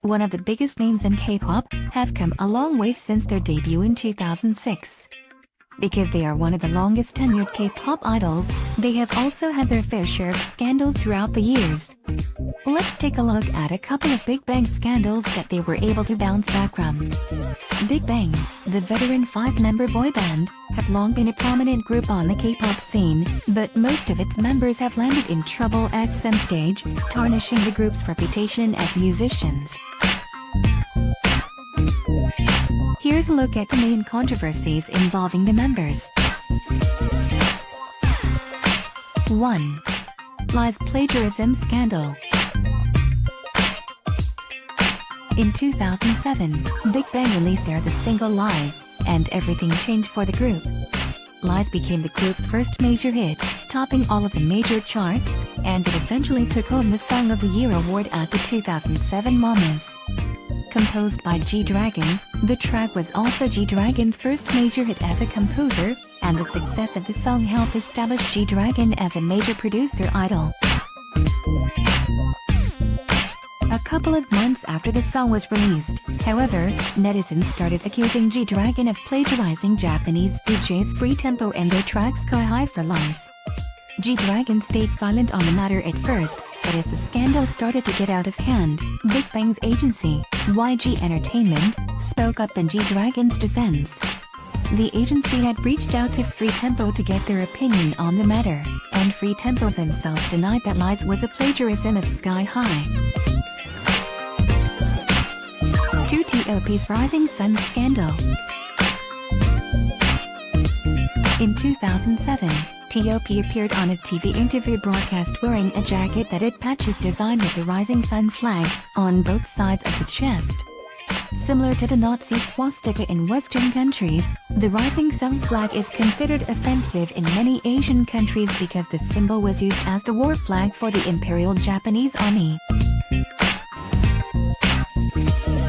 one of the biggest names in K-pop, have come a long way since their debut in 2006. Because they are one of the longest tenured K-pop idols, they have also had their fair share of scandals throughout the years. Let's take a look at a couple of Big Bang scandals that they were able to bounce back from. Big Bang, the veteran 5-member boy band, have long been a prominent group on the K-pop scene, but most of its members have landed in trouble at some stage, tarnishing the group's reputation as musicians. Here's a look at the main controversies involving the members. 1. Lies plagiarism scandal. In 2007, Big Bang released the single Lies, and everything changed for the group. Lies became the group's first major hit, topping all of the major charts, and it eventually took home the Song of the Year award at the 2007 Mamas. Composed by G-Dragon, the track was also G-Dragon's first major hit as a composer, and the success of the song helped establish G-Dragon as a major producer idol. A couple of months after the song was released, however, netizens started accusing G-Dragon of plagiarizing Japanese DJs Free Tempo and their track Sky High for Lies. G-Dragon stayed silent on the matter at first, but as the scandal started to get out of hand, Big Bang's agency, YG Entertainment, spoke up in G-Dragon's defense. The agency had reached out to Free Tempo to get their opinion on the matter, and Free Tempo themselves denied that Lies was a plagiarism of Sky High. 2. T.O.P's Rising Sun scandal. In 2007, T.O.P appeared on a TV interview broadcast wearing a jacket that had patches designed with the Rising Sun flag on both sides of the chest. Similar to the Nazi swastika in Western countries, the Rising Sun flag is considered offensive in many Asian countries because the symbol was used as the war flag for the Imperial Japanese Army.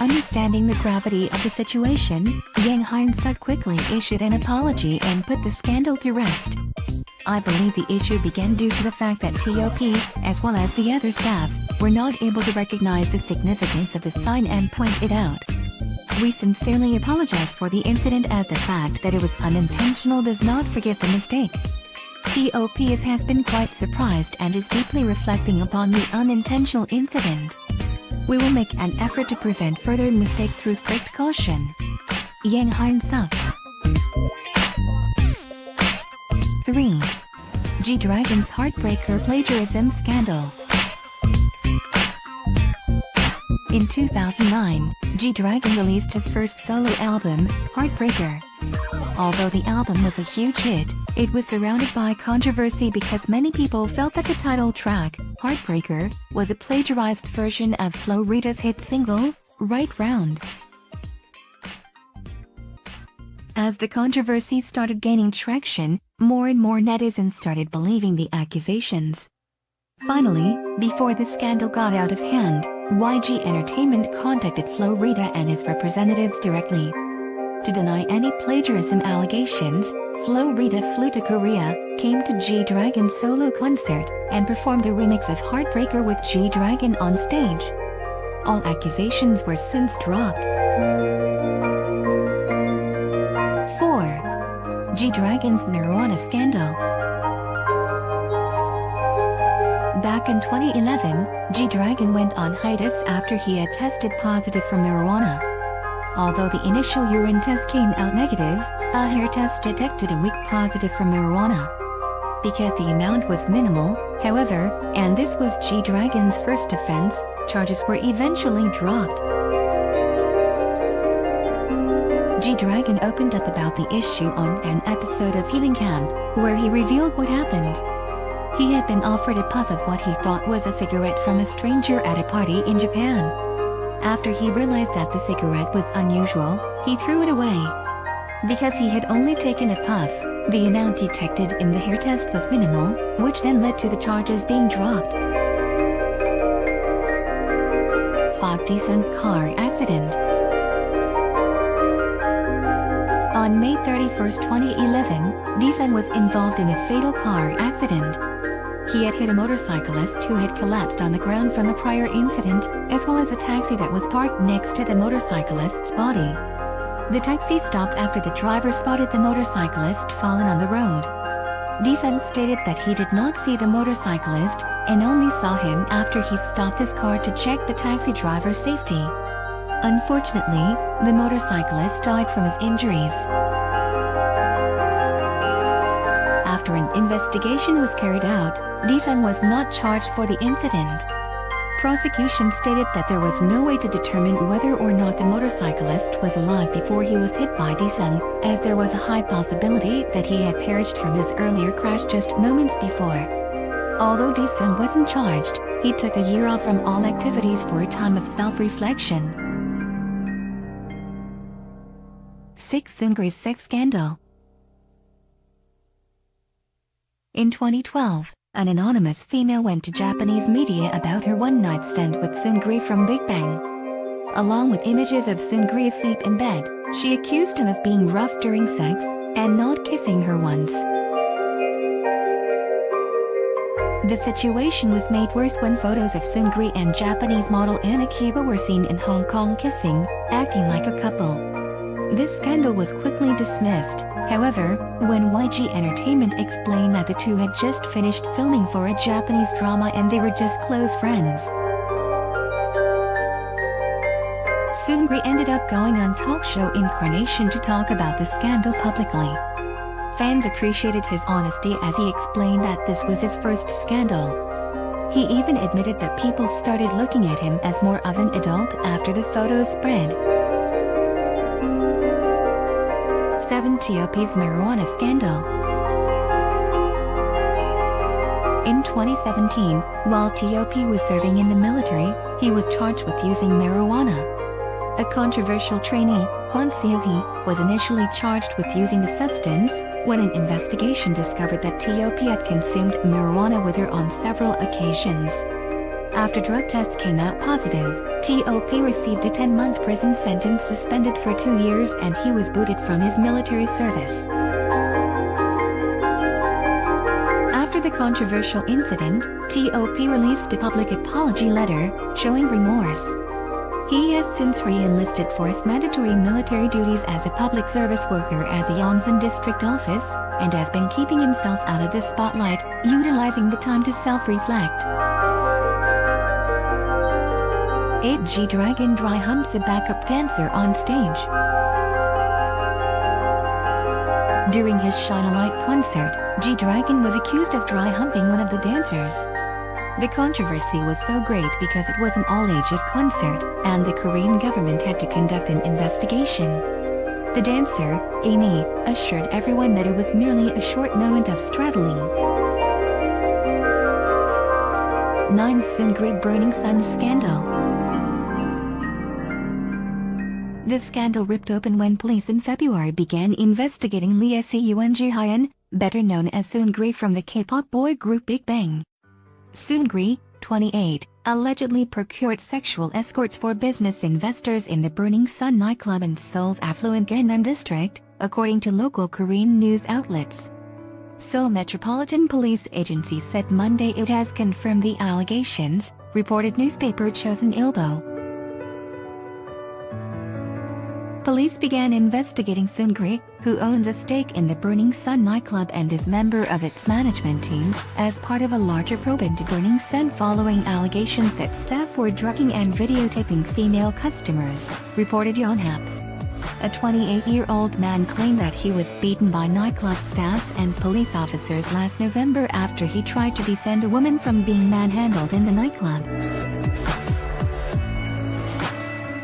Understanding the gravity of the situation, Yang Hyun-suk quickly issued an apology and put the scandal to rest. I believe the issue began due to the fact that T.O.P, as well as the other staff, were not able to recognize the significance of the sign and point it out. We sincerely apologize for the incident, as the fact that it was unintentional does not forgive the mistake. T.O.P has been quite surprised and is deeply reflecting upon the unintentional incident. We will make an effort to prevent further mistakes through strict caution. Yang Hyun-suk. 3. G-Dragon's Heartbreaker plagiarism scandal. In 2009, G-Dragon released his first solo album, Heartbreaker. Although the album was a huge hit, it was surrounded by controversy because many people felt that the title track, Heartbreaker, was a plagiarized version of Flo Rita's hit single, Right Round. As the controversy started gaining traction, more and more netizens started believing the accusations. Finally, before the scandal got out of hand, YG Entertainment contacted Flo Rita and his representatives directly. To deny any plagiarism allegations, Flo Rita flew to Korea, came to G-Dragon's solo concert, and performed a remix of Heartbreaker with G-Dragon on stage. All accusations were since dropped. 4. G-Dragon's marijuana scandal. Back in 2011, G-Dragon went on hiatus after he had tested positive for marijuana. Although the initial urine test came out negative, a hair test detected a weak positive for marijuana. Because the amount was minimal, however, and this was G-Dragon's first offense, charges were eventually dropped. G-Dragon opened up about the issue on an episode of Healing Camp, where he revealed what happened. He had been offered a puff of what he thought was a cigarette from a stranger at a party in Japan. After he realized that the cigarette was unusual, he threw it away. Because he had only taken a puff, the amount detected in the hair test was minimal, which then led to the charges being dropped. 5. Daesung's car accident. On May 31, 2011, Daesung was involved in a fatal car accident. He had hit a motorcyclist who had collapsed on the ground from a prior incident, as well as a taxi that was parked next to the motorcyclist's body. The taxi stopped after the driver spotted the motorcyclist fallen on the road. Daesung stated that he did not see the motorcyclist, and only saw him after he stopped his car to check the taxi driver's safety. Unfortunately, the motorcyclist died from his injuries. After an investigation was carried out, Daesung was not charged for the incident. Prosecution stated that there was no way to determine whether or not the motorcyclist was alive before he was hit by Daesung, as there was a high possibility that he had perished from his earlier crash just moments before. Although Daesung wasn't charged, he took a year off from all activities for a time of self-reflection. 6. Seungri's sex scandal. In 2012, an anonymous female went to Japanese media about her one-night stand with Seungri from BIGBANG. Along with images of Seungri asleep in bed, she accused him of being rough during sex and not kissing her once. The situation was made worse when photos of Seungri and Japanese model Anna Cuba were seen in Hong Kong kissing, acting like a couple. This scandal was quickly dismissed, however, when YG Entertainment explained that the two had just finished filming for a Japanese drama and they were just close friends. Seungri ended up going on talk show Incarnation to talk about the scandal publicly. Fans appreciated his honesty as he explained that this was his first scandal. He even admitted that people started looking at him as more of an adult after the photos spread. 7. T.O.P's marijuana scandal. In 2017, while T.O.P was serving in the military, he was charged with using marijuana. A controversial trainee, Hwang Seo-hee, was initially charged with using the substance, when an investigation discovered that T.O.P had consumed marijuana with her on several occasions. After drug tests came out positive, T.O.P received a 10-month prison sentence suspended for 2 years and he was booted from his military service. After the controversial incident, T.O.P released a public apology letter, showing remorse. He has since re-enlisted for his mandatory military duties as a public service worker at the Yongsan District Office, and has been keeping himself out of the spotlight, utilizing the time to self-reflect. 8. G-Dragon dry humps a backup dancer on stage. During his Shine a Light concert, G-Dragon was accused of dry humping one of the dancers. The controversy was so great because it was an all-ages concert, and the Korean government had to conduct an investigation. The dancer, Amy, assured everyone that it was merely a short moment of straddling. 9. Seungri Burning Sun scandal. The scandal ripped open when police in February began investigating Lee Seung-Hyun, better known as Seungri from the K-pop boy group BIGBANG. Seungri, 28, allegedly procured sexual escorts for business investors in the Burning Sun nightclub in Seoul's affluent Gangnam district, according to local Korean news outlets. Seoul Metropolitan Police Agency said Monday it has confirmed the allegations, reported newspaper Chosun Ilbo. Police began investigating Seungri, who owns a stake in the Burning Sun nightclub and is member of its management team, as part of a larger probe into Burning Sun following allegations that staff were drugging and videotaping female customers, reported Yonhap. A 28-year-old man claimed that he was beaten by nightclub staff and police officers last November after he tried to defend a woman from being manhandled in the nightclub.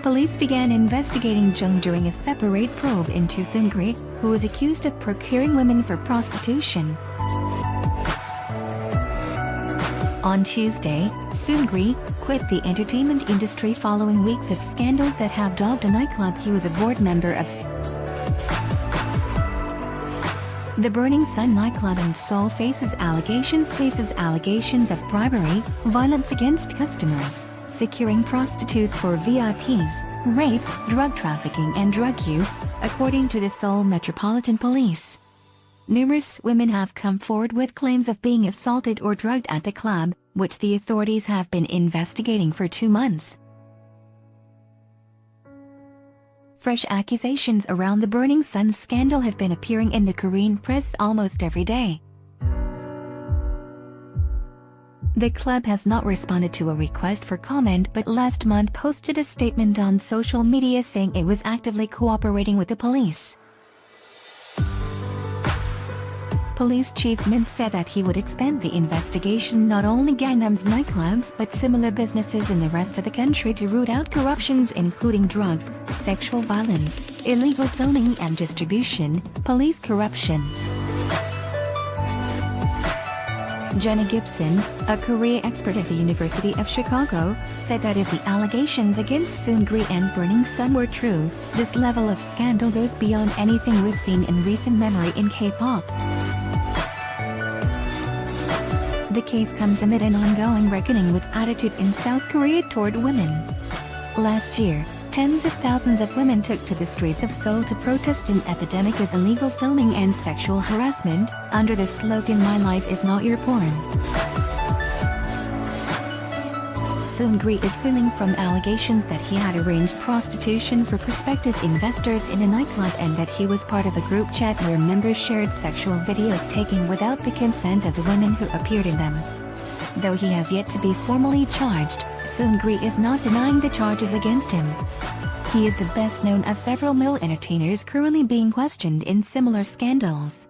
Police began investigating Jung during a separate probe into Seungri, who was accused of procuring women for prostitution. On Tuesday, Seungri quit the entertainment industry following weeks of scandals that have dogged a nightclub he was a board member of. The Burning Sun nightclub in Seoul faces allegations of bribery, violence against customers, securing prostitutes for VIPs, rape, drug trafficking and drug use, according to the Seoul Metropolitan Police. Numerous women have come forward with claims of being assaulted or drugged at the club, which the authorities have been investigating for 2 months. Fresh accusations around the Burning Sun scandal have been appearing in the Korean press almost every day. The club has not responded to a request for comment but last month posted a statement on social media saying it was actively cooperating with the police. Police Chief Min said that he would expand the investigation not only Gangnam's nightclubs but similar businesses in the rest of the country to root out corruptions including drugs, sexual violence, illegal filming and distribution, police corruption. Jenna Gibson, a Korea expert at the University of Chicago, said that if the allegations against Seungri and Burning Sun were true, this level of scandal goes beyond anything we've seen in recent memory in K-pop. The case comes amid an ongoing reckoning with attitudes in South Korea toward women. Last year, tens of thousands of women took to the streets of Seoul to protest an epidemic with illegal filming and sexual harassment, under the slogan "My life is not your porn." Seungri is reeling from allegations that he had arranged prostitution for prospective investors in a nightclub and that he was part of a group chat where members shared sexual videos taken without the consent of the women who appeared in them. Though he has yet to be formally charged, Seungri is not denying the charges against him. He is the best known of several male entertainers currently being questioned in similar scandals.